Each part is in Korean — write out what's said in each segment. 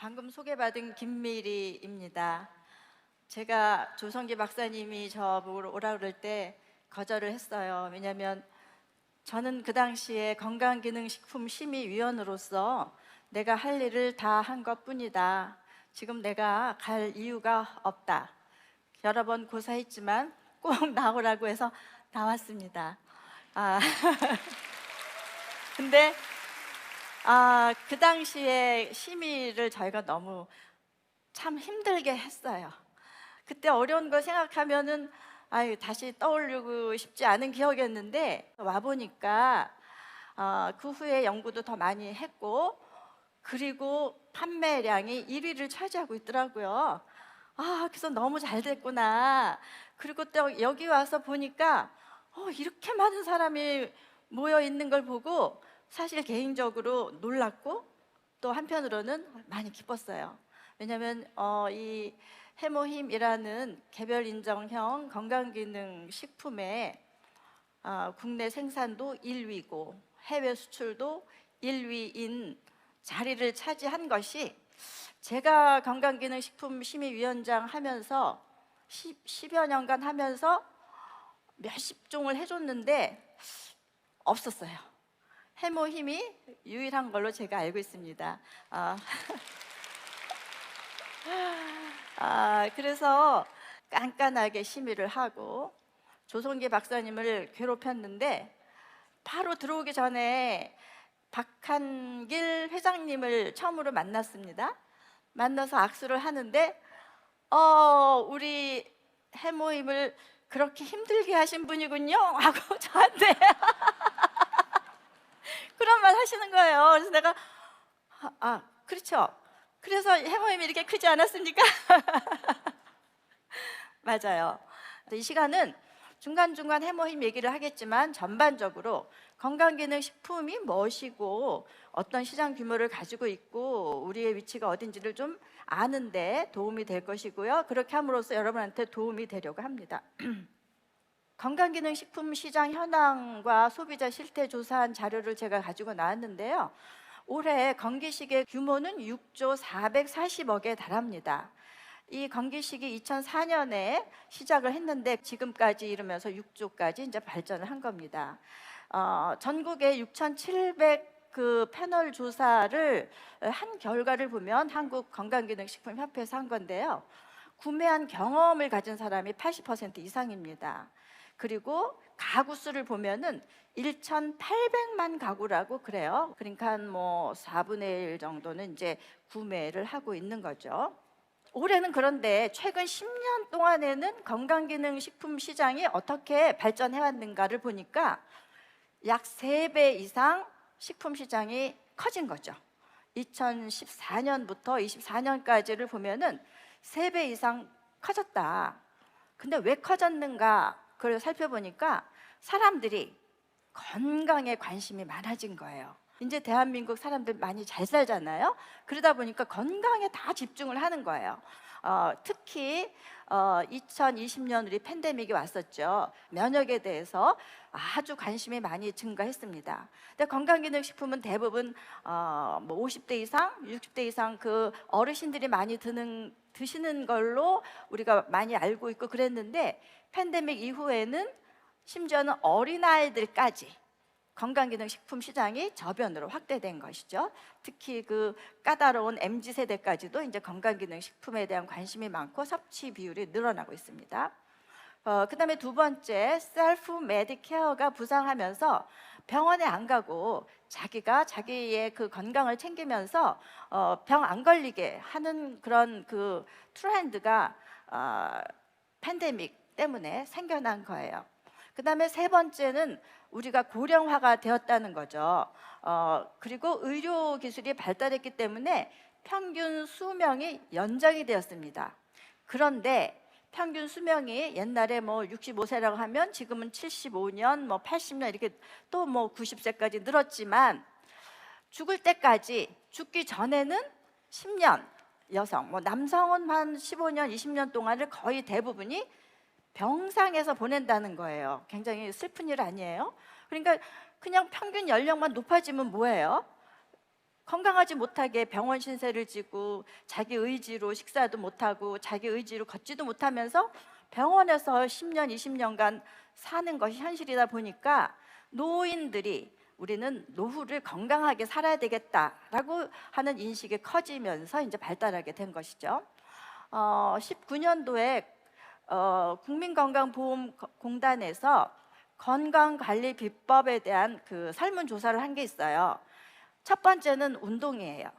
방금 소개받은 김미리입니다. 제가 조성기 박사님이 저 보러 오라 그럴 때 거절을 했어요. 왜냐하면 저는 그 당시에 건강기능식품심의위원으로서 내가 할 일을 다 한 것뿐이다. 지금 내가 갈 이유가 없다. 여러 번 고사했지만 꼭 나오라고 해서 나왔습니다. 아, 근데 그 당시에 심의를 저희가 너무 참 힘들게 했어요. 그때 어려운 거 생각하면은 다시 떠올리고 싶지 않은 기억이었는데 와보니까 그 후에 연구도 더 많이 했고, 그리고 판매량이 1위를 차지하고 있더라고요. 그래서 너무 잘 됐구나. 그리고 또 여기 와서 보니까 이렇게 많은 사람이 모여 있는 걸 보고 사실 개인적으로 놀랐고 또 한편으로는 많이 기뻤어요. 왜냐하면 이 해모힘이라는 개별 인정형 건강기능 식품의 국내 생산도 1위고 해외 수출도 1위인 자리를 차지한 것이, 제가 건강기능식품심의위원장 하면서 10여 년간 하면서 몇십 종을 해줬는데 없었어요. 해모힘이 유일한 걸로 제가 알고 있습니다. 그래서 깐깐하게 심의를 하고 조성기 박사님을 괴롭혔는데, 바로 들어오기 전에 박한길 회장님을 처음으로 만났습니다. 만나서 악수를 하는데 우리 해모임을 그렇게 힘들게 하신 분이군요 하고 저한테 그런 말 하시는 거예요. 그래서 내가 그렇죠. 그래서 해모임이 이렇게 크지 않았습니까? 맞아요. 이 시간은 중간중간 해모힘 얘기를 하겠지만 전반적으로 건강기능식품이 무엇이고 어떤 시장 규모를 가지고 있고 우리의 위치가 어딘지를 좀 아는데 도움이 될 것이고요. 그렇게 함으로써 여러분한테 도움이 되려고 합니다. 건강기능식품 시장 현황과 소비자 실태 조사한 자료를 제가 가지고 나왔는데요. 올해 건기식의 규모는 6조 440억에 달합니다. 이 건기식이 2004년에 시작을 했는데 지금까지 이르면서 6조까지 이제 발전을 한 겁니다. 전국에 6,700 그 패널 조사를 한 결과를 보면 한국건강기능식품협회에서 한 건데요. 구매한 경험을 가진 사람이 80% 이상입니다. 그리고 가구 수를 보면은 1,800만 가구라고 그래요. 그러니까 뭐 4분의 1 정도는 이제 구매를 하고 있는 거죠. 올해는 그런데 최근 10년 동안에는 건강기능식품 시장이 어떻게 발전해 왔는가를 보니까 약 3배 이상 식품 시장이 커진 거죠. 2014년부터 24년까지를 보면은 3배 이상 커졌다. 근데 왜 커졌는가? 그걸 살펴보니까 사람들이 건강에 관심이 많아진 거예요. 이제 대한민국 사람들 많이 잘 살잖아요. 그러다 보니까 건강에 다 집중을 하는 거예요. 특히 2020년 우리 팬데믹이 왔었죠. 면역에 대해서 아주 관심이 많이 증가했습니다. 근데 건강기능식품은 대부분 뭐 50대 이상, 60대 이상 그 어르신들이 많이 드시는 걸로 우리가 많이 알고 있고 그랬는데, 팬데믹 이후에는 심지어는 어린아이들까지 건강기능식품 시장이 저변으로 확대된 것이죠. 특히 그 까다로운 MZ세대까지도 이제 건강기능식품에 대한 관심이 많고 섭취 비율이 늘어나고 있습니다. 그 다음에 두 번째, 셀프 메디케어가 부상하면서 병원에 안 가고 자기가 자기의 그 건강을 챙기면서 병 안 걸리게 하는 그런 그 트렌드가 팬데믹 때문에 생겨난 거예요. 그 다음에 세 번째는 우리가 고령화가 되었다는 거죠. 그리고 의료 기술이 발달했기 때문에 평균 수명이 연장이 되었습니다. 그런데 평균 수명이 옛날에 뭐 65세라고 하면 지금은 75년, 뭐 80년 이렇게 또 뭐 90세까지 늘었지만, 죽을 때까지, 죽기 전에는 10년, 여성, 뭐 남성은 한 15년, 20년 동안을 거의 대부분이 병상에서 보낸다는 거예요. 굉장히 슬픈 일 아니에요? 그러니까 그냥 평균 연령만 높아지면 뭐예요? 건강하지 못하게 병원 신세를 지고 자기 의지로 식사도 못하고 자기 의지로 걷지도 못하면서 병원에서 10년, 20년간 사는 것이 현실이다 보니까 노인들이 우리는 노후를 건강하게 살아야 되겠다라고 하는 인식이 커지면서 이제 발달하게 된 것이죠. 19년도에 국민건강보험공단에서 건강관리 비법에 대한 그 설문조사를 한 게 있어요. 첫 번째는 운동이에요.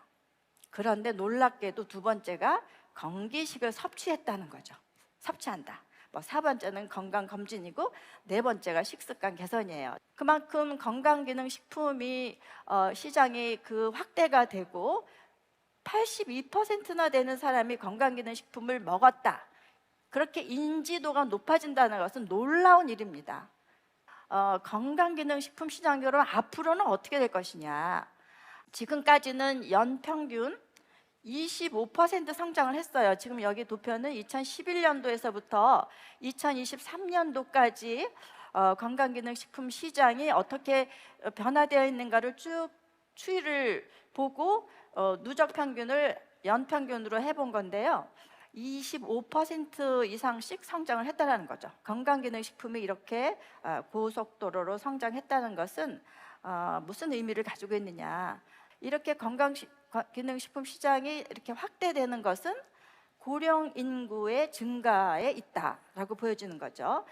그런데 놀랍게도 두 번째가 건기식을 섭취했다는 거죠. 섭취한다. 세 번째는 건강검진이고 네 번째가 식습관 개선이에요. 그만큼 건강기능식품이 시장이 확대가 되고 82%나 되는 사람이 건강기능식품을 먹었다. 그렇게 인지도가 높아진다는 것은 놀라운 일입니다. 건강기능식품 시장 여러분, 앞으로는 어떻게 될 것이냐. 지금까지는 연평균 25% 성장을 했어요. 지금 여기 도표는 2011년도에서부터 2023년도까지 건강기능식품 시장이 어떻게 변화되어 있는가를 쭉 추이를 보고 누적 평균을 연평균으로 해본 건데요. 25% 이상씩 성장을 했다는 거죠. 건강기능식품이 이렇게 고속도로로 성장했다는 것은 무슨 의미를 가지고 있느냐. 이렇게 건강기능식품 시장이 이렇게 확대되는 것은 고령 인구의 증가에 있다라고 보여지는 거죠.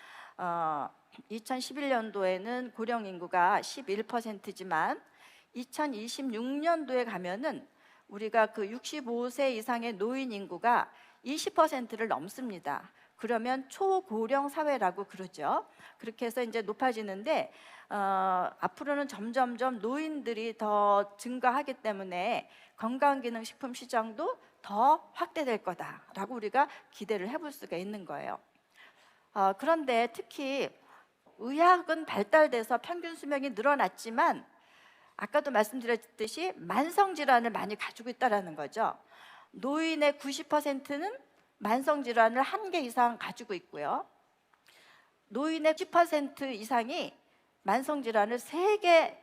2011년도에는 고령 인구가 11%지만 2026년도에 가면은 우리가 65세 이상의 노인 인구가 20%를 넘습니다. 그러면 초고령 사회라고 그러죠. 그렇게 해서 이제 높아지는데 앞으로는 점점점 노인들이 더 증가하기 때문에 건강기능식품 시장도 더 확대될 거다라고 우리가 기대를 해볼 수가 있는 거예요. 그런데 특히 의학은 발달돼서 평균 수명이 늘어났지만 아까도 말씀드렸듯이 만성질환을 많이 가지고 있다는 거죠. 노인의 90%는 만성질환을 한 개 이상 가지고 있고요. 노인의 10% 이상이 만성질환을 3개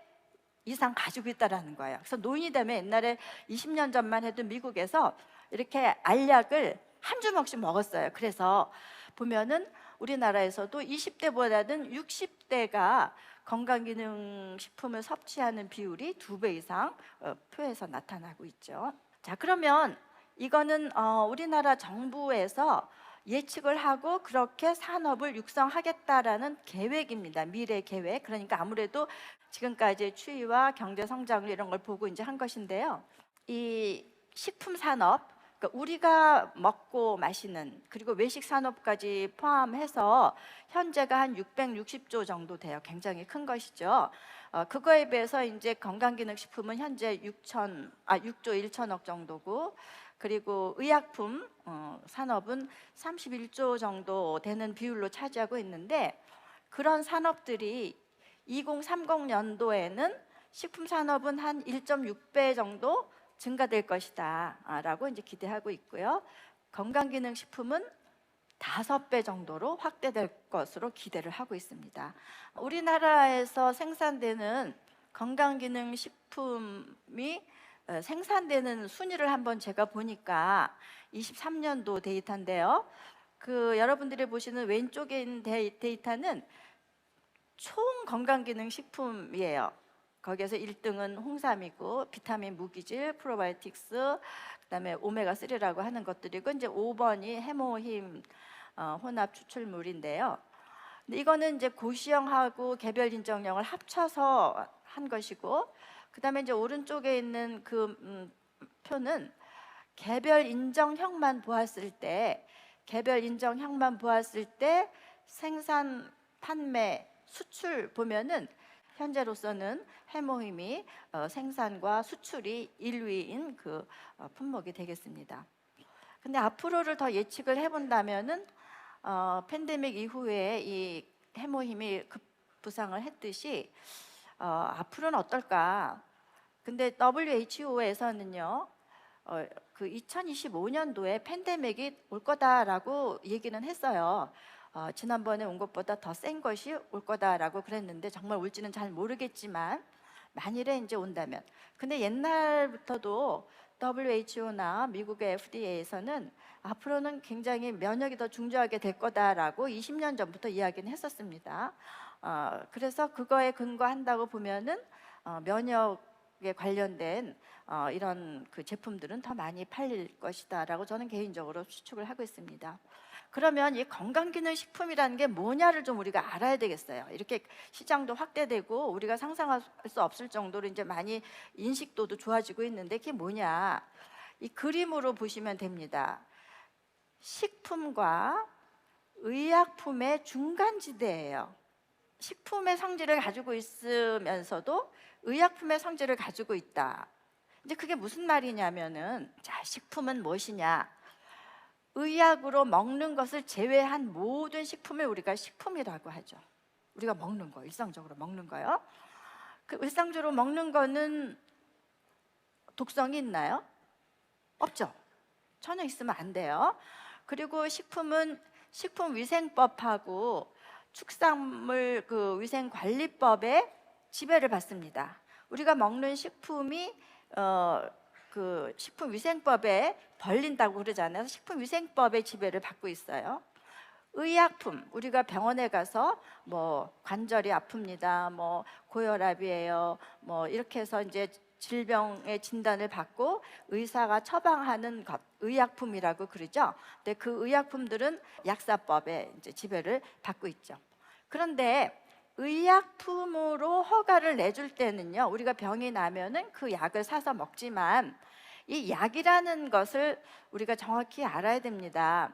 이상 가지고 있다는 거예요. 그래서 노인이 되면 옛날에 20년 전만 해도 미국에서 이렇게 알약을 한 주먹씩 먹었어요. 그래서 보면은 우리나라에서도 20대보다는 60대가 건강기능식품을 섭취하는 비율이 2배 이상 표에서 나타나고 있죠. 자, 그러면 이거는 우리나라 정부에서 예측을 하고 그렇게 산업을 육성하겠다라는 계획입니다. 미래 계획. 그러니까 아무래도 지금까지 추이와 경제 성장을 이런 걸 보고 이제 한 것인데요. 이 식품 산업, 그러니까 우리가 먹고 마시는 그리고 외식 산업까지 포함해서 현재가 한 660조 정도 돼요. 굉장히 큰 것이죠. 그거에 비해서 이제 건강기능식품은 현재 6조 1천억 정도고, 그리고 의약품 산업은 31조 정도 되는 비율로 차지하고 있는데, 그런 산업들이 2030년도에는 식품 산업은 한 1.6배 정도 증가될 것이다 라고 이제 기대하고 있고요. 건강기능식품은 5배 정도로 확대될 것으로 기대를 하고 있습니다. 우리나라에서 생산되는 건강기능식품이 생산되는 순위를 한번 제가 보니까 23년도 데이터인데요. 여러분들이 보시는 왼쪽에 있는 데이터는 총 건강기능식품이에요. 거기에서 1등은 홍삼이고 비타민 무기질, 프로바이오틱스, 그다음에 오메가3라고 하는 것들이고, 이제 5번이 해모힘 혼합 추출물인데요. 근데 이거는 이제 고시형하고 개별 인정령을 합쳐서 한 것이고, 그다음에 이제 오른쪽에 있는 표는 개별 인정형만 보았을 때 생산, 판매, 수출 보면은 현재로서는 해모힘이 생산과 수출이 1위인 품목이 되겠습니다. 근데 앞으로를 더 예측을 해본다면은 팬데믹 이후에 이 해모힘이 급부상을 했듯이 앞으로는 어떨까? 근데 WHO에서는요, 2025년도에 팬데믹이 올 거다라고 얘기는 했어요. 지난번에 온 것보다 더 센 것이 올 거다라고 그랬는데 정말 올지는 잘 모르겠지만 만일에 이제 온다면. 근데 옛날부터도 WHO나 미국의 FDA에서는 앞으로는 굉장히 면역이 더 중요하게 될 거다라고 20년 전부터 이야기는 했었습니다. 그래서 그거에 근거한다고 보면은 면역에 관련된 이런 그 제품들은 더 많이 팔릴 것이다라고 저는 개인적으로 추측을 하고 있습니다. 그러면 이 건강기능식품이라는 게 뭐냐를 좀 우리가 알아야 되겠어요. 이렇게 시장도 확대되고 우리가 상상할 수 없을 정도로 이제 많이 인식도도 좋아지고 있는데 그게 뭐냐? 이 그림으로 보시면 됩니다. 식품과 의약품의 중간지대예요. 식품의 성질을 가지고 있으면서도 의약품의 성질을 가지고 있다. 이제 그게 무슨 말이냐면은, 자, 식품은 무엇이냐? 의약으로 먹는 것을 제외한 모든 식품을 우리가 식품이라고 하죠. 우리가 먹는 거, 일상적으로 먹는 거요. 그 일상적으로 먹는 거는 독성이 있나요? 없죠. 전혀 있으면 안 돼요. 그리고 식품은 식품위생법하고 축산물 그 위생관리법에 지배를 받습니다. 우리가 먹는 식품이 그 식품위생법에 벌린다고 그러잖아요. 식품위생법의 지배를 받고 있어요. 의약품, 우리가 병원에 가서 뭐 관절이 아픕니다, 뭐 고혈압이에요, 뭐 이렇게 해서 이제 질병의 진단을 받고 의사가 처방하는 것, 의약품이라고 그러죠. 근데 그 의약품들은 약사법에 이제 지배를 받고 있죠. 그런데 의약품으로 허가를 내줄 때는요, 우리가 병이 나면은 그 약을 사서 먹지만 이 약이라는 것을 우리가 정확히 알아야 됩니다.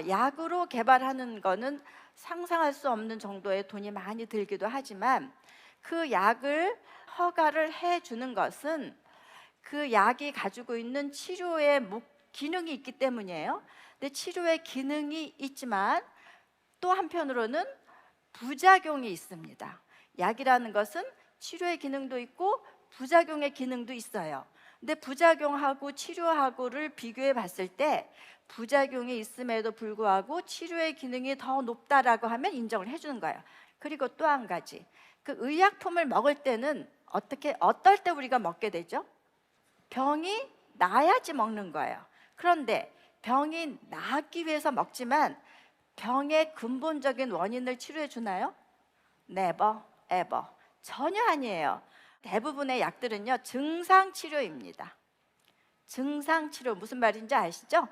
약으로 개발하는 거는 상상할 수 없는 정도의 돈이 많이 들기도 하지만 그 약을 허가를 해주는 것은 그 약이 가지고 있는 치료의 기능이 있기 때문이에요. 근데 치료의 기능이 있지만 또 한편으로는 부작용이 있습니다. 약이라는 것은 치료의 기능도 있고 부작용의 기능도 있어요. 근데 부작용하고 치료하고를 비교해 봤을 때 부작용이 있음에도 불구하고 치료의 기능이 더 높다라고 하면 인정을 해주는 거예요. 그리고 또 한 가지, 그 의약품을 먹을 때는 어떨 때 우리가 먹게 되죠? 병이 나야지 먹는 거예요. 그런데 병이 나기 위해서 먹지만 병의 근본적인 원인을 치료해 주나요? Never, ever. 전혀 아니에요. 대부분의 약들은요, 증상 치료입니다. 증상 치료, 무슨 말인지 아시죠?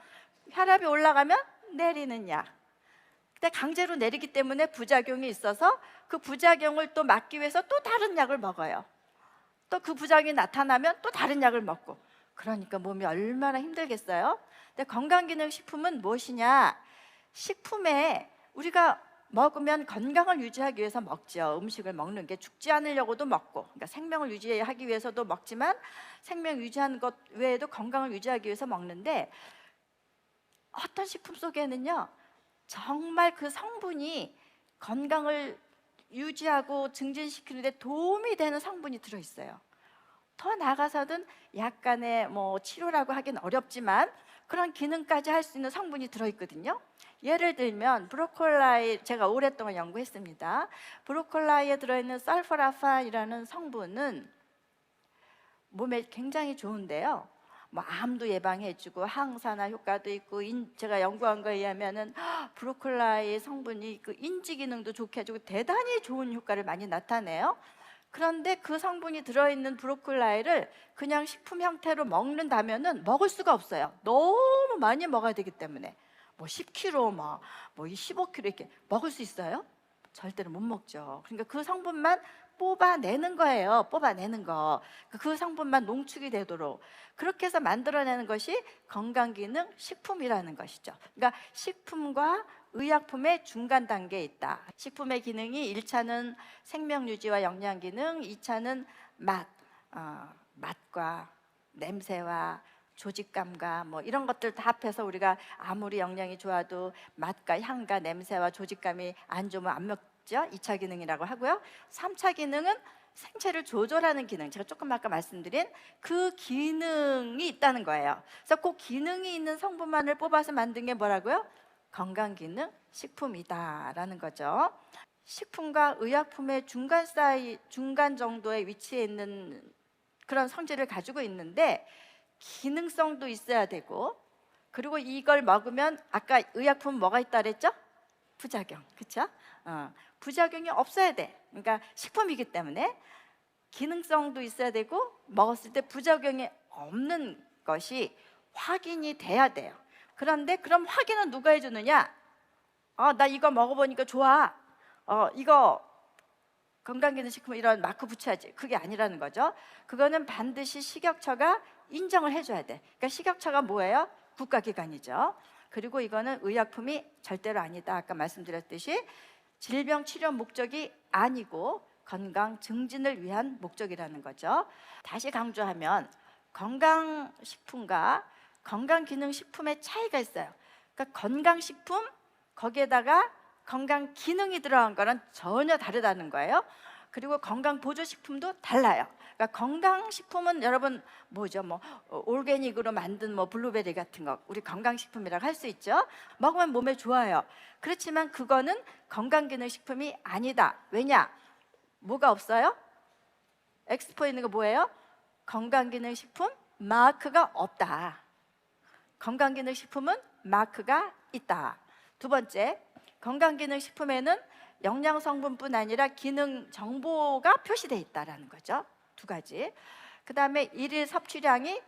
혈압이 올라가면 내리는 약. 근데 강제로 내리기 때문에 부작용이 있어서 그 부작용을 또 막기 위해서 또 다른 약을 먹어요. 또 그 부작용이 나타나면 또 다른 약을 먹고. 그러니까 몸이 얼마나 힘들겠어요? 근데 건강기능식품은 무엇이냐? 식품에 우리가 먹으면 건강을 유지하기 위해서 먹죠. 음식을 먹는 게 죽지 않으려고도 먹고, 그러니까 생명을 유지하기 위해서도 먹지만 생명 유지하는 것 외에도 건강을 유지하기 위해서 먹는데, 어떤 식품 속에는요 정말 그 성분이 건강을 유지하고 증진시키는 데 도움이 되는 성분이 들어있어요. 더 나아가서는 약간의 뭐 치료라고 하긴 어렵지만 그런 기능까지 할 수 있는 성분이 들어있거든요. 예를 들면 브로콜라이, 제가 오랫동안 연구했습니다. 브로콜라이에 들어있는 설포라판이라는 성분은 몸에 굉장히 좋은데요, 뭐 암도 예방해주고 항산화 효과도 있고, 제가 연구한 거에 의하면은 브로콜라의 성분이 그 인지 기능도 좋게 해주고 대단히 좋은 효과를 많이 나타내요. 그런데 그 성분이 들어있는 브로콜라이를 그냥 식품 형태로 먹는다면은 먹을 수가 없어요. 너무 많이 먹어야 되기 때문에. 뭐 10kg, 뭐 15kg 이렇게 먹을 수 있어요? 절대로 못 먹죠. 그러니까 그 성분만 뽑아내는 거예요. 뽑아내는 거. 그 성분만 농축이 되도록 그렇게 해서 만들어내는 것이 건강기능 식품이라는 것이죠. 그러니까 식품과 의약품의 중간 단계에 있다. 식품의 기능이 1차는 생명유지와 영양기능, 2차는 맛과 냄새와 조직감과 뭐 이런 것들 다 합해서 우리가 아무리 영양이 좋아도 맛과 향과 냄새와 조직감이 안 좋으면 안 먹죠. 2차 기능이라고 하고요. 3차 기능은 생체를 조절하는 기능, 제가 조금 아까 말씀드린 그 기능이 있다는 거예요. 그래서 그 기능이 있는 성분만을 뽑아서 만든 게 뭐라고요? 건강기능 식품이다라는 거죠. 식품과 의약품의 중간 정도에 위치해 있는 그런 성질을 가지고 있는데 기능성도 있어야 되고, 그리고 이걸 먹으면 아까 의약품 뭐가 있다 그랬죠? 부작용, 그렇죠? 부작용이 없어야 돼. 그러니까 식품이기 때문에 기능성도 있어야 되고 먹었을 때 부작용이 없는 것이 확인이 돼야 돼요. 그런데 그럼 확인은 누가 해주느냐? 나 이거 먹어보니까 좋아. 이거 건강기능식품 이런 마크 붙여야지. 그게 아니라는 거죠. 그거는 반드시 식약처가 인정을 해줘야 돼. 그러니까 식약처가 뭐예요? 국가기관이죠. 그리고 이거는 의약품이 절대로 아니다. 아까 말씀드렸듯이 질병 치료 목적이 아니고 건강 증진을 위한 목적이라는 거죠. 다시 강조하면 건강식품과 건강기능식품의 차이가 있어요. 그러니까 건강식품 거기에다가 건강기능이 들어간 거랑 전혀 다르다는 거예요. 그리고 건강보조식품도 달라요. 그러니까 건강식품은 여러분 뭐죠? 올게닉으로 만든 블루베리 같은 거 우리 건강식품이라고 할 수 있죠. 먹으면 몸에 좋아요. 그렇지만 그거는 건강기능식품이 아니다. 왜냐? 뭐가 없어요? 엑스포에 있는 거 뭐예요? 건강기능식품 마크가 없다. 건강기능식품은 마크가 있다. 두 번째, 건강기능식품에는 영양성분뿐 아니라 기능 정보가 표시되어 있다는 거죠. 두 가지. 그 다음에 일일 섭취량이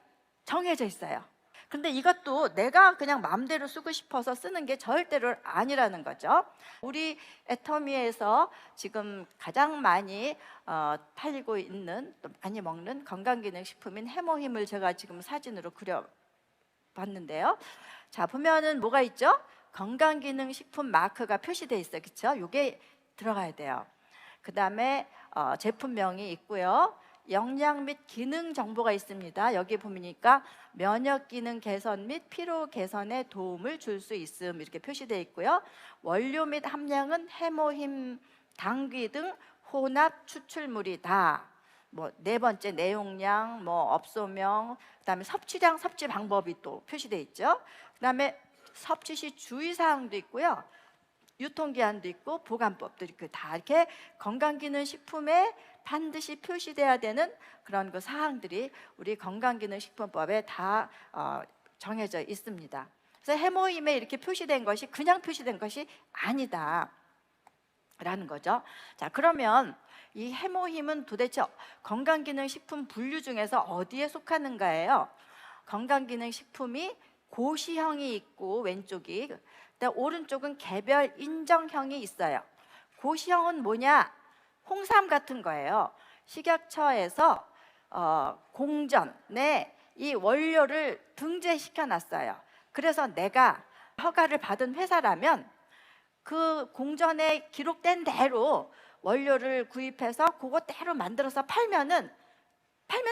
정해져 있어요. 근데 이것도 내가 그냥 마음대로 쓰고 싶어서 쓰는 게 절대로 아니라는 거죠. 우리 애터미에서 지금 가장 많이 팔리고 있는, 또 많이 먹는 건강기능식품인 해모힘을 제가 지금 사진으로 그려봤는데요. 자, 보면은 뭐가 있죠? 건강기능식품 마크가 표시되어 있어요. 그렇죠? 이게 들어가야 돼요. 그 다음에 제품명이 있고요. 영양 및 기능 정보가 있습니다. 여기 보니까 면역 기능 개선 및 피로 개선에 도움을 줄 수 있음 이렇게 표시되어 있고요. 원료 및 함량은 해모힘, 당귀 등 혼합 추출물이다. 네 번째 내용량, 업소명, 그다음에 섭취량, 섭취 방법이 또 표시되어 있죠. 그다음에 섭취 시 주의사항도 있고요. 유통기한도 있고 보관법도 있고 다 이렇게 건강기능식품에 반드시 표시돼야 되는 그런 그 사항들이 우리 건강기능식품법에 다 정해져 있습니다. 그래서 해모임에 이렇게 표시된 것이 그냥 표시된 것이 아니다 라는 거죠. 자, 그러면 이 해모힘은 도대체 건강기능식품 분류 중에서 어디에 속하는가예요? 건강기능식품이 고시형이 있고 왼쪽이, 오른쪽은 개별 인정형이 있어요. 고시형은 뭐냐? 홍삼 같은 거예요. 식약처에서 공전에 이 원료를 등재시켜 놨어요. 그래서 내가 허가를 받은 회사라면 그 공전에 기록된 대로 원료를 구입해서 그거대로 만들어서 팔면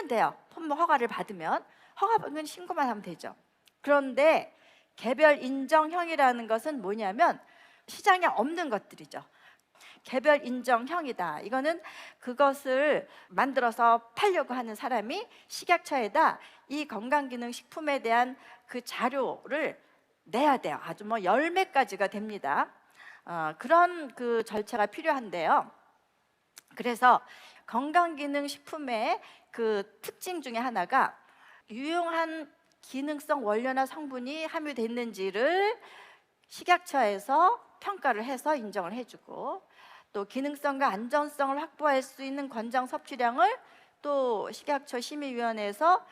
돼요. 허가를 받으면. 허가 받으면 신고만 하면 되죠. 그런데 개별 인정형이라는 것은 뭐냐면 시장에 없는 것들이죠. 개별 인정형이다. 이거는 그것을 만들어서 팔려고 하는 사람이 식약처에다 이 건강기능식품에 대한 그 자료를 내야 돼요. 아주 열몇 가지가 됩니다. 그런 그 절차가 필요한데요. 그래서 건강기능식품의 그 특징 중에 하나가 유용한 기능성 원료나 성분이 함유됐는지를 식약처에서 평가를 해서 인정을 해주고, 또 기능성과 안전성을 확보할 수 있는 권장 섭취량을 또 식약처 심의위원회에서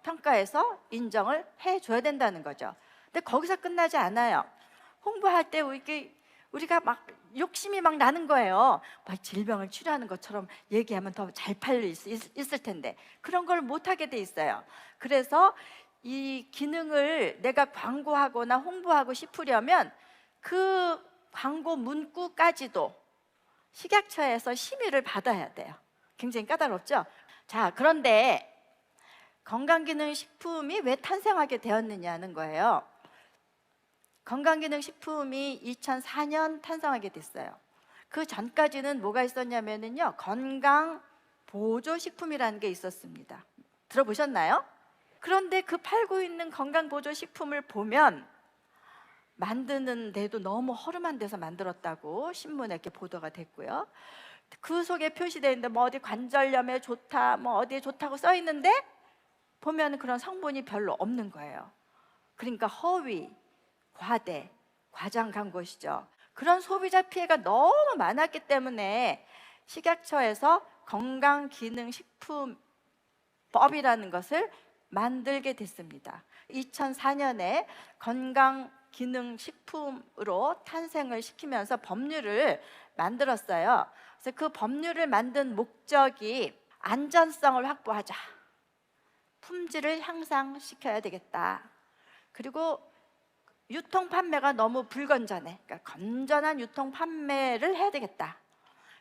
평가해서 인정을 해줘야 된다는 거죠. 근데 거기서 끝나지 않아요. 홍보할 때 우리가 막 욕심이 막 나는 거예요. 막 질병을 치료하는 것처럼 얘기하면 더 잘 팔릴 수 있을 텐데 그런 걸 못하게 돼 있어요. 그래서 이 기능을 내가 광고하거나 홍보하고 싶으려면 그 광고 문구까지도 식약처에서 심의를 받아야 돼요. 굉장히 까다롭죠? 자, 그런데 건강기능식품이 왜 탄생하게 되었느냐는 거예요. 건강기능식품이 2004년 탄생하게 됐어요. 그 전까지는 뭐가 있었냐면요, 건강보조식품이라는 게 있었습니다. 들어보셨나요? 그런데 그 팔고 있는 건강보조식품을 보면 만드는데도 너무 허름한 데서 만들었다고 신문에 이렇게 보도가 됐고요. 그 속에 표시되어 있는데 뭐 어디 관절염에 좋다, 뭐 어디에 좋다고 써 있는데 보면 그런 성분이 별로 없는 거예요. 그러니까 허위, 과대, 과장한 것이죠. 그런 소비자 피해가 너무 많았기 때문에 식약처에서 건강기능식품법이라는 것을 만들게 됐습니다. 2004년에 건강기능식품으로 탄생을 시키면서 법률을 만들었어요. 그래서 그 법률을 만든 목적이 안전성을 확보하자, 품질을 향상시켜야 되겠다, 그리고 유통 판매가 너무 불건전해, 그러니까 건전한 유통 판매를 해야 되겠다.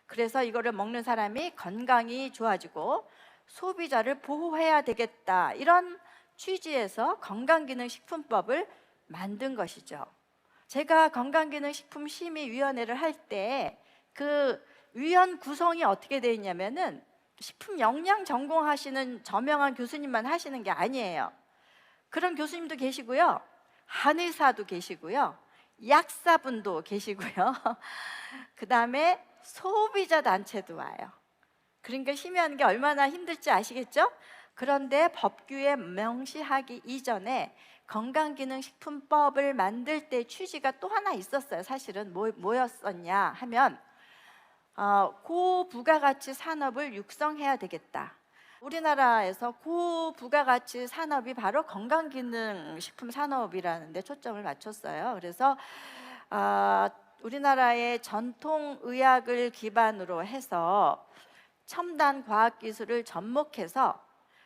그래서 이거를 먹는 사람이 건강이 좋아지고 소비자를 보호해야 되겠다, 이런 취지에서 건강기능식품법을 만든 것이죠. 제가 건강기능식품심의위원회를 할 때 그 위원 구성이 어떻게 되어 있냐면은 식품 영양 전공하시는 저명한 교수님만 하시는 게 아니에요. 그런 교수님도 계시고요, 한의사도 계시고요, 약사분도 계시고요, 그 다음에 소비자 단체도 와요. 그러니까 심의하는 게 얼마나 힘들지 아시겠죠? 그런데 법규에 명시하기 이전에 건강기능식품법을 만들 때 취지가 또 하나 있었어요. 사실은 뭐였었냐 하면 고부가가치 산업을 육성해야 되겠다. 우리나라에서 고부가가치 산업이 바로 건강기능식품 산업이라는 데 초점을 맞췄어요. 그래서 우리나라의 전통의학을 기반으로 해서 첨단 과학기술을 접목해서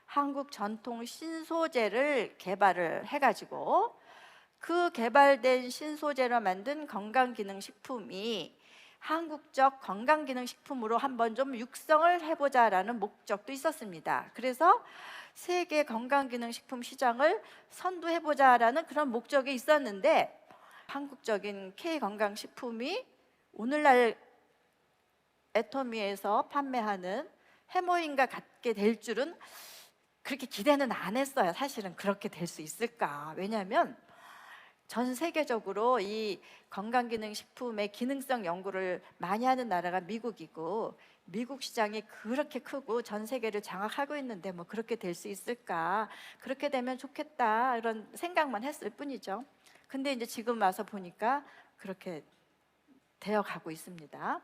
한국 전통 신소재를 개발을 해가지고 그 개발된 신소재로 만든 건강기능식품이 한국적 건강기능식품으로 한번 좀 육성을 해보자라는 목적도 있었습니다. 그래서 세계 건강기능식품 시장을 선도해보자라는 그런 목적이 있었는데, 한국적인 K건강식품이 오늘날 애터미에서 판매하는 해모인과 같게 될 줄은 그렇게 기대는 안 했어요. 사실은 그렇게 될 수 있을까? 왜냐하면 전 세계적으로 이 건강기능식품의 기능성 연구를 많이 하는 나라가 미국이고, 미국 시장이 그렇게 크고 전 세계를 장악하고 있는데 뭐 그렇게 될 수 있을까? 그렇게 되면 좋겠다, 이런 생각만 했을 뿐이죠. 근데 이제 지금 와서 보니까 그렇게 되어 가고 있습니다.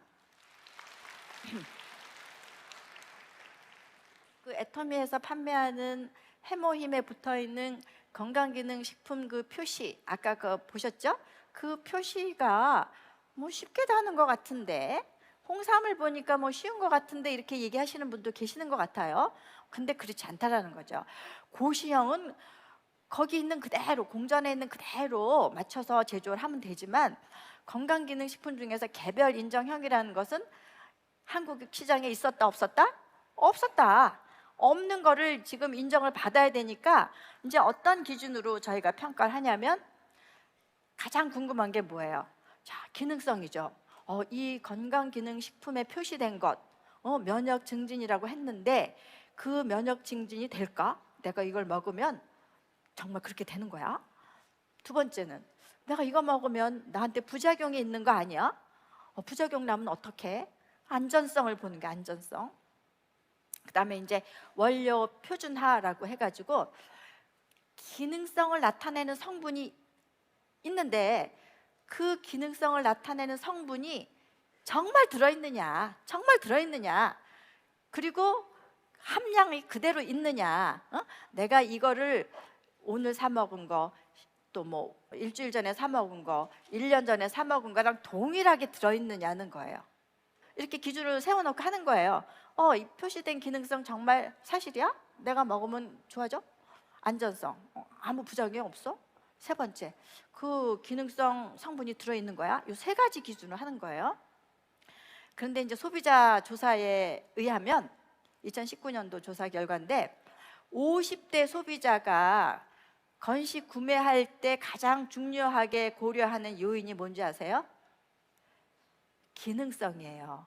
그 애터미에서 판매하는 해모힘에 붙어있는 건강기능식품 그 표시, 아까 그 보셨죠? 그 표시가 뭐 쉽게 다는 것 같은데, 홍삼을 보니까 뭐 쉬운 것 같은데, 이렇게 얘기하시는 분도 계시는 것 같아요. 근데 그렇지 않다라는 거죠. 고시형은 거기 있는 그대로, 공전에 있는 그대로 맞춰서 제조를 하면 되지만, 건강기능식품 중에서 개별 인정형이라는 것은 한국 시장에 있었다 없었다? 없었다. 없는 거를 지금 인정을 받아야 되니까 이제 어떤 기준으로 저희가 평가를 하냐면, 가장 궁금한 게 뭐예요? 자, 기능성이죠. 이 건강기능식품에 표시된 것, 면역 증진이라고 했는데 그 면역 증진이 될까? 내가 이걸 먹으면 정말 그렇게 되는 거야? 두 번째는, 내가 이거 먹으면 나한테 부작용이 있는 거 아니야? 부작용 나면 어떡해? 안전성을 보는 게 안전성. 그다음에 이제 원료 표준화라고 해가지고 기능성을 나타내는 성분이 있는데 그 기능성을 나타내는 성분이 정말 들어있느냐, 정말 들어있느냐, 그리고 함량이 그대로 있느냐, 내가 이거를 오늘 사 먹은 거, 또 뭐 일주일 전에 사 먹은 거, 1년 전에 사 먹은 거랑 동일하게 들어있느냐는 거예요. 이렇게 기준을 세워놓고 하는 거예요. 이 표시된 기능성 정말 사실이야? 내가 먹으면 좋아져? 안전성, 아무 부작용 없어? 세 번째, 그 기능성 성분이 들어있는 거야? 이 세 가지 기준을 하는 거예요. 그런데 이제 소비자 조사에 의하면 2019년도 조사 결과인데, 50대 소비자가 건식 구매할 때 가장 중요하게 고려하는 요인이 뭔지 아세요? 기능성이에요.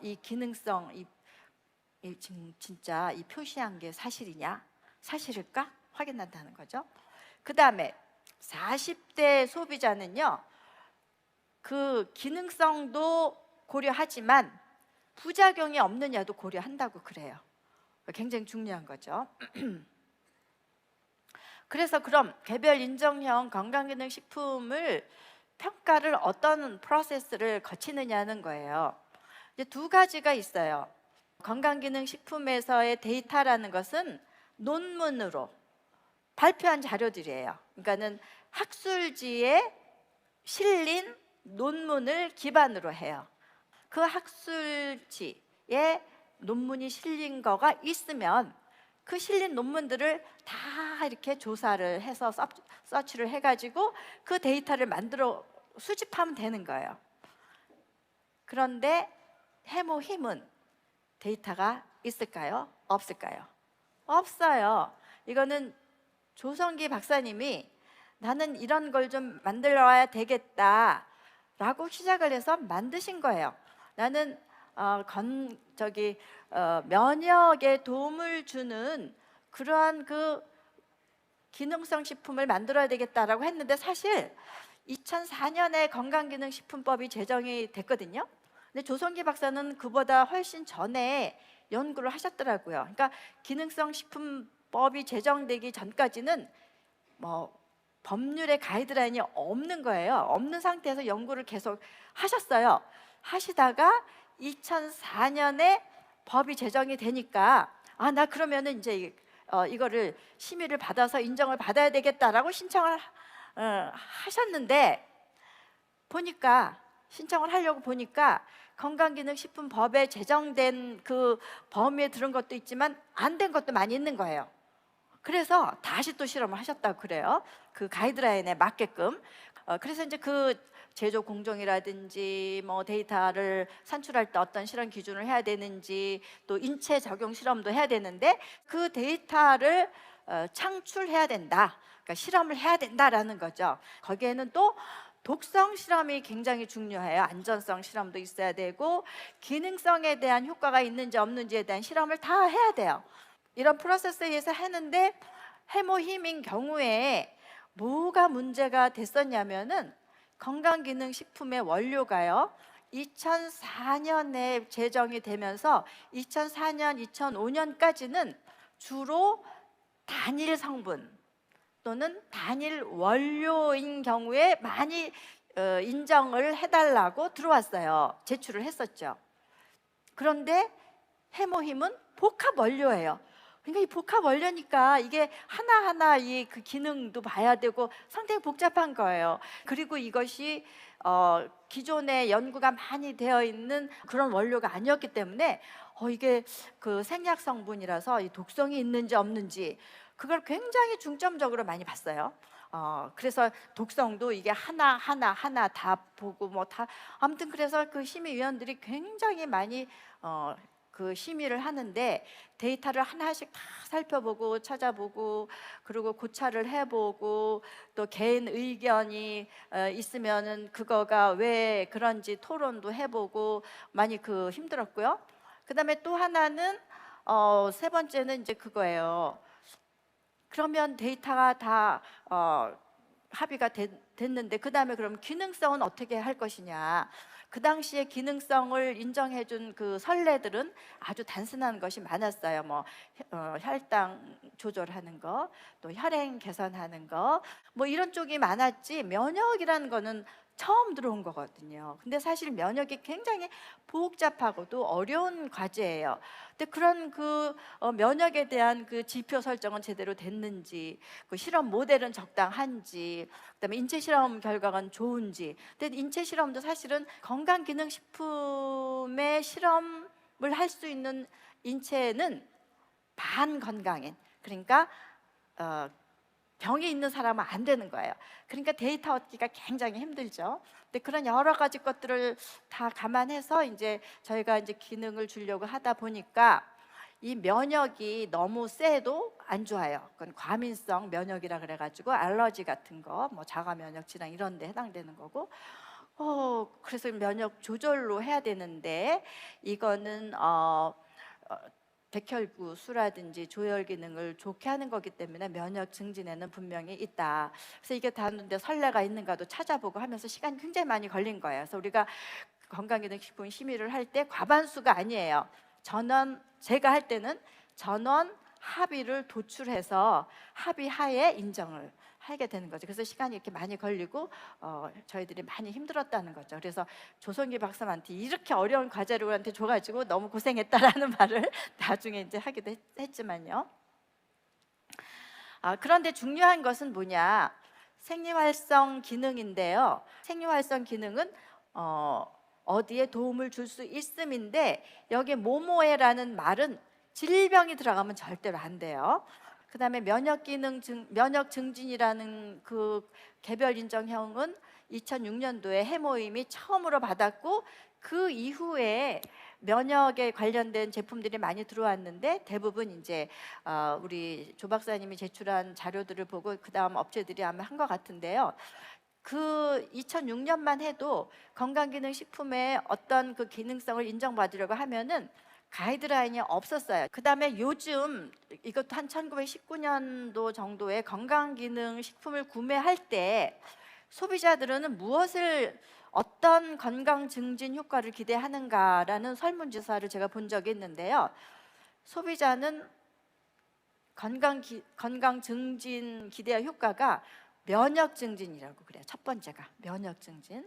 이 기능성, 진짜 이 표시한 게 사실이냐? 사실일까? 확인한다는 거죠. 그 다음에 40대 소비자는요, 그 기능성도 고려하지만 부작용이 없느냐도 고려한다고 그래요. 굉장히 중요한 거죠. 그래서 그럼 개별 인정형 건강기능식품을 평가를 어떤 프로세스를 거치느냐는 거예요. 이제 두 가지가 있어요. 건강기능식품에서의 데이터라는 것은 논문으로 발표한 자료들이에요. 그러니까는 학술지에 실린 논문을 기반으로 해요. 그 학술지에 논문이 실린 거가 있으면 그 실린 논문들을 다 이렇게 조사를 해서 서치를 해가지고 그 데이터를 만들어 수집하면 되는 거예요. 그런데 해모힘은 데이터가 있을까요? 없을까요? 없어요. 이거는 조성기 박사님이 나는 이런 걸 좀 만들어야 되겠다 라고 시작을 해서 만드신 거예요. 나는 면역에 도움을 주는 그러한 그 기능성 식품을 만들어야 되겠다라고 했는데, 사실 2004년에 건강기능식품법이 제정이 됐거든요. 근데 조성기 박사는 그보다 훨씬 전에 연구를 하셨더라고요. 그러니까 기능성 식품법이 제정되기 전까지는 뭐 법률의 가이드라인이 없는 거예요. 없는 상태에서 연구를 계속 하셨어요. 하시다가 2004년에 법이 제정이 되니까 나 그러면은 이제 이거를 심의를 받아서 인정을 받아야 되겠다라고 신청을 하셨는데, 보니까 신청을 하려고 보니까 건강기능식품법에 제정된 그 범위에 들은 것도 있지만 안 된 것도 많이 있는 거예요. 그래서 다시 또 실험을 하셨다고 그래요. 그 가이드라인에 맞게끔. 그래서 이제 그 제조 공정이라든지 뭐 데이터를 산출할 때 어떤 실험 기준을 해야 되는지, 또 인체 적용 실험도 해야 되는데 그 데이터를 창출해야 된다. 그러니까 실험을 해야 된다라는 거죠. 거기에는 또 독성 실험이 굉장히 중요해요. 안전성 실험도 있어야 되고 기능성에 대한 효과가 있는지 없는지에 대한 실험을 다 해야 돼요. 이런 프로세스에 의해서 했는데, 해모힘인 경우에 뭐가 문제가 됐었냐면은 건강기능식품의 원료가요, 2004년에 제정이 되면서 2004년, 2005년까지는 주로 단일 성분 또는 단일 원료인 경우에 많이 인정을 해달라고 들어왔어요. 제출을 했었죠. 그런데 해모힘은 복합 원료예요. 그러니까 이 복합 원료니까 이게 하나하나 이 그 기능도 봐야 되고 상당히 복잡한 거예요. 그리고 이것이 기존에 연구가 많이 되어 있는 그런 원료가 아니었기 때문에 이게 그 생약 성분이라서 이 독성이 있는지 없는지 그걸 굉장히 중점적으로 많이 봤어요. 그래서 독성도 이게 하나 다 보고 뭐 다, 아무튼 그래서 그 심의위원들이 굉장히 많이 그 심의를 하는데, 데이터를 하나씩 다 살펴보고 찾아보고 그리고 고찰을 해보고 또 개인 의견이 있으면은 그거가 왜 그런지 토론도 해보고 많이 그 힘들었고요. 그다음에 또 하나는 세 번째는 이제 그거예요. 그러면 데이터가 다 합의가 됐는데 그 다음에 그럼 기능성은 어떻게 할 것이냐. 그 당시에 기능성을 인정해준 그 선례들은 아주 단순한 것이 많았어요. 뭐 혈당 조절하는 거, 또 혈행 개선하는 거, 뭐 이런 쪽이 많았지 면역이라는 거는 처음 들어온 거거든요. 근데 사실 면역이 굉장히 복잡하고도 어려운 과제예요. 근데 그런 그 면역에 대한 그 지표 설정은 제대로 됐는지, 그 실험 모델은 적당한지, 그다음에 인체 실험 결과가 좋은지. 근데 인체 실험도 사실은 건강기능식품의 실험을 할 수 있는 인체는 반건강인, 그러니까 병이 있는 사람은 안 되는 거예요. 그러니까 데이터 얻기가 굉장히 힘들죠. 근데 그런 여러 가지 것들을 다 감안해서 이제 저희가 이제 기능을 주려고 하다 보니까 이 면역이 너무 세도 안 좋아요. 그건 과민성 면역이라 그래가지고 알러지 같은 거, 뭐 자가 면역 질환 이런 데 해당되는 거고, 그래서 면역 조절로 해야 되는데 이거는 백혈구 수라든지 조혈 기능을 좋게 하는 거기 때문에 면역 증진에는 분명히 있다. 그래서 이게 다른데 선례가 있는가도 찾아보고 하면서 시간이 굉장히 많이 걸린 거예요. 그래서 우리가 건강기능식품 심의를 할 때 과반수가 아니에요. 전원, 제가 할 때는 전원 합의를 도출해서 합의하에 인정을 하게 되는 거죠. 그래서 시간이 이렇게 많이 걸리고 저희들이 많이 힘들었다는 거죠. 그래서 조성기 박사한테 이렇게 어려운 과제를 우리한테 줘가지고 너무 고생했다라는 말을 나중에 이제 하기도 했지만요. 그런데 중요한 것은 뭐냐? 생리활성 기능인데요. 생리활성 기능은 어디에 도움을 줄 수 있음인데 여기 모모에라는 말은 질병이 들어가면 절대로 안 돼요. 그 다음에 면역 증진이라는 그 개별 인정형은 2006년도에 해모임이 처음으로 받았고 그 이후에 면역에 관련된 제품들이 많이 들어왔는데 대부분 이제 우리 조 박사님이 제출한 자료들을 보고 그 다음 업체들이 아마 한 것 같은데요. 그 2006년만 해도 건강기능식품의 어떤 그 기능성을 인정받으려고 하면은 가이드라인이 없었어요. 그 다음에 요즘 이것도 한 1919년도 정도에 건강기능식품을 구매할 때 소비자들은 무엇을 어떤 건강 증진 효과를 기대하는가라는 설문조사를 제가 본 적이 있는데요. 소비자는 건강 증진 기대 효과가 면역 증진이라고 그래요. 첫 번째가 면역 증진,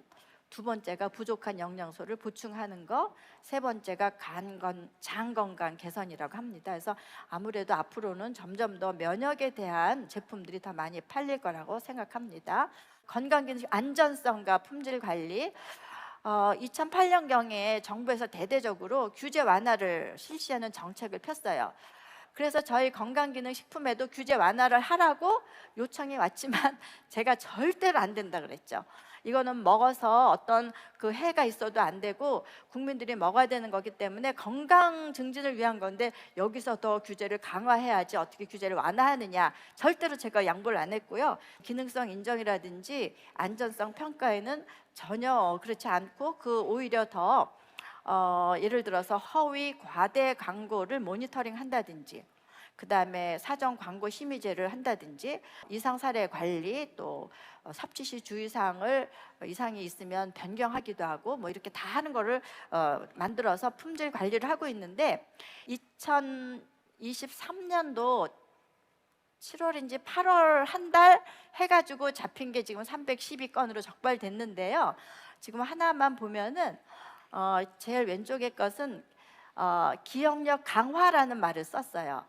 두 번째가 부족한 영양소를 보충하는 거, 세 번째가 장 건강 개선이라고 합니다. 그래서 아무래도 앞으로는 점점 더 면역에 대한 제품들이 더 많이 팔릴 거라고 생각합니다. 건강기능 안전성과 품질 관리, 2008년경에 정부에서 대대적으로 규제 완화를 실시하는 정책을 폈어요. 그래서 저희 건강기능식품에도 규제 완화를 하라고 요청이 왔지만 제가 절대로 안 된다 그랬죠. 이거는 먹어서 어떤 그 해가 있어도 안 되고 국민들이 먹어야 되는 거기 때문에 건강 증진을 위한 건데 여기서 더 규제를 강화해야지 어떻게 규제를 완화하느냐, 절대로 제가 양보를 안 했고요. 기능성 인정이라든지 안전성 평가에는 전혀 그렇지 않고 그 오히려 더 예를 들어서 허위 과대 광고를 모니터링 한다든지, 그 다음에 사전 광고 심의제를 한다든지, 이상 사례 관리, 또 섭취 시 주의사항을 이상이 있으면 변경하기도 하고 뭐 이렇게 다 하는 거를 만들어서 품질 관리를 하고 있는데 2023년도 7월인지 8월 한 달 해가지고 잡힌 게 지금 312건으로 적발됐는데요. 지금 하나만 보면은 제일 왼쪽에 것은 기억력 강화라는 말을 썼어요.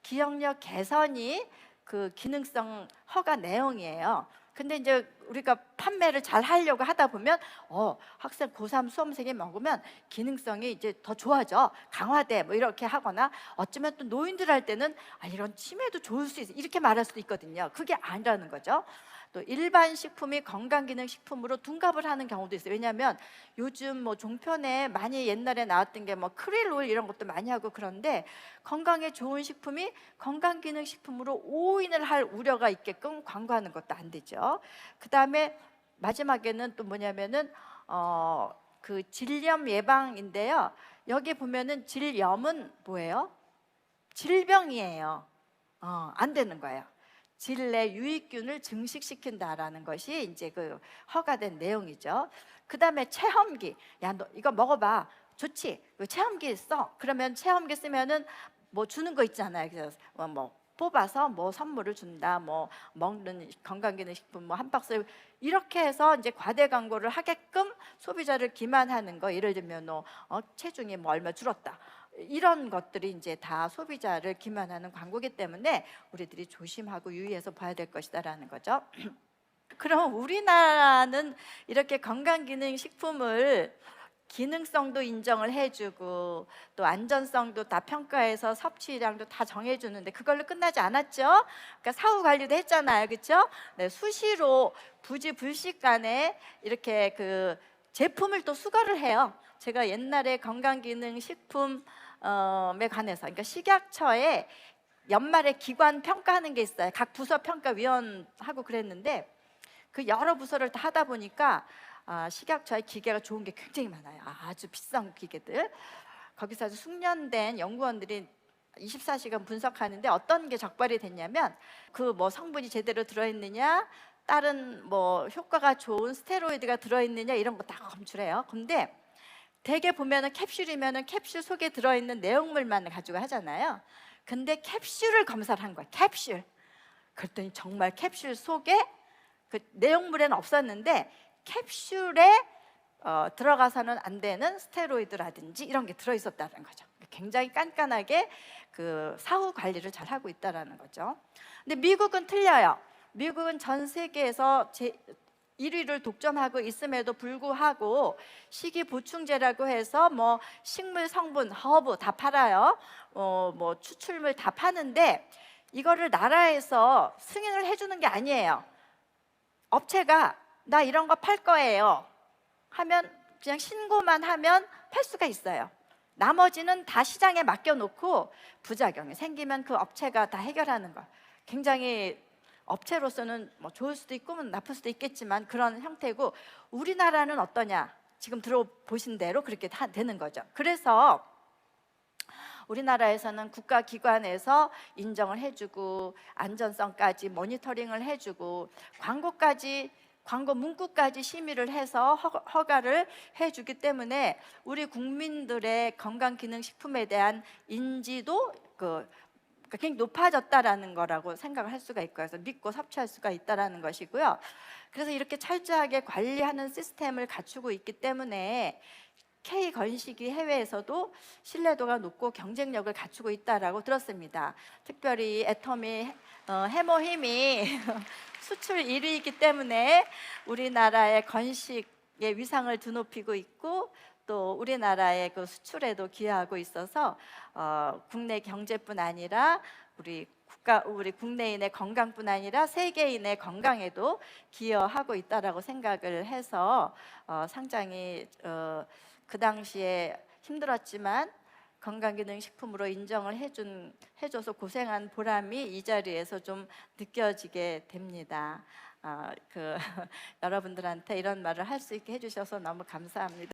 기억력 개선이 그 기능성 허가 내용이에요. 근데 이제 우리가 판매를 잘 하려고 하다 보면 학생 고3 수험생이 먹으면 기능성이 이제 더 좋아져, 강화돼, 뭐 이렇게 하거나 어쩌면 또 노인들 할 때는 이런 치매도 좋을 수 있어 이렇게 말할 수도 있거든요. 그게 아니라는 거죠. 또 일반 식품이 건강기능식품으로 둔갑을 하는 경우도 있어요. 왜냐하면 요즘 뭐 종편에 많이 옛날에 나왔던 게 뭐 크릴 오일 이런 것도 많이 하고 그런데 건강에 좋은 식품이 건강기능식품으로 오인을 할 우려가 있게끔 광고하는 것도 안 되죠. 그 다음에 마지막에는 또 뭐냐면은 그 질염 예방인데요. 여기 보면은 질염은 뭐예요? 질병이에요. 안 되는 거예요. 질내 유익균을 증식시킨다라는 것이 이제 그 허가된 내용이죠. 그 다음에 체험기, 야 너 이거 먹어봐, 좋지? 체험기 써. 그러면 체험기 쓰면은 뭐 주는 거 있잖아요. 그래서 뭐 뽑아서 뭐 선물을 준다, 뭐 먹는 건강기능식품 뭐 한 박스 이렇게 해서 이제 과대 광고를 하게끔 소비자를 기만하는 거. 예를 들면 체중이 뭐 얼마 줄었다. 이런 것들이 이제 다 소비자를 기만하는 광고기 때문에 우리들이 조심하고 유의해서 봐야 될 것이다라는 거죠. 그럼 우리나라는 이렇게 건강기능식품을 기능성도 인정을 해주고 또 안전성도 다 평가해서 섭취량도 다 정해주는데 그걸로 끝나지 않았죠. 그러니까 사후 관리도 했잖아요, 그렇죠? 네, 수시로 부지불식간에 이렇게 그 제품을 또 수거를 해요. 제가 옛날에 건강기능식품에 관해서, 그러니까 식약처에 연말에 기관 평가하는 게 있어요. 각 부서 평가위원하고 그랬는데 그 여러 부서를 다 하다 보니까 식약처의 기계가 좋은 게 굉장히 많아요. 아주 비싼 기계들. 거기서 아주 숙련된 연구원들이 24시간 분석하는데 어떤 게 적발이 됐냐면 그 뭐 성분이 제대로 들어있느냐, 다른 뭐 효과가 좋은 스테로이드가 들어있느냐 이런 거 다 검출해요. 근데 대개 보면은 캡슐이면은 캡슐 속에 들어있는 내용물만 가지고 하잖아요. 근데 캡슐을 검사를 한 거야. 캡슐. 그랬더니 정말 캡슐 속에 그 내용물에는 없었는데 캡슐에 들어가서는 안 되는 스테로이드라든지 이런 게 들어있었다는 거죠. 굉장히 깐깐하게 그 사후 관리를 잘 하고 있다는 거죠. 근데 미국은 틀려요. 미국은 전 세계에서 1위를 독점하고 있음에도 불구하고 식이 보충제라고 해서 뭐 식물 성분, 허브 다 팔아요. 뭐 추출물 다 파는데 이거를 나라에서 승인을 해주는 게 아니에요. 업체가 나 이런 거 팔 거예요 하면 그냥 신고만 하면 팔 수가 있어요. 나머지는 다 시장에 맡겨놓고 부작용이 생기면 그 업체가 다 해결하는 거. 굉장히 업체로서는 뭐 좋을 수도 있고 나쁠 수도 있겠지만 그런 형태고, 우리나라는 어떠냐? 지금 들어보신 대로 그렇게 되는 거죠. 그래서 우리나라에서는 국가기관에서 인정을 해주고 안전성까지 모니터링을 해주고 광고 문구까지 심의를 해서 허가를 해주기 때문에 우리 국민들의 건강기능식품에 대한 인지도 굉장히 높아졌다라는 거라고 생각을 할 수가 있고, 그래서 믿고 섭취할 수가 있다라는 것이고요. 그래서 이렇게 철저하게 관리하는 시스템을 갖추고 있기 때문에 K건식이 해외에서도 신뢰도가 높고 경쟁력을 갖추고 있다라고 들었습니다. 특별히 애터미 해모힘이 수출 1위이기 때문에 우리나라의 건식의 위상을 드높이고 있고 또 우리나라의 그 수출에도 기여하고 있어서 국내 경제뿐 아니라 우리 국내인의 건강뿐 아니라 세계인의 건강에도 기여하고 있다라고 생각을 해서 상당히 그 당시에 힘들었지만 건강기능식품으로 인정을 해줘서 고생한 보람이 이 자리에서 좀 느껴지게 됩니다. 여러분들한테 이런 말을 할 수 있게 해주셔서 너무 감사합니다.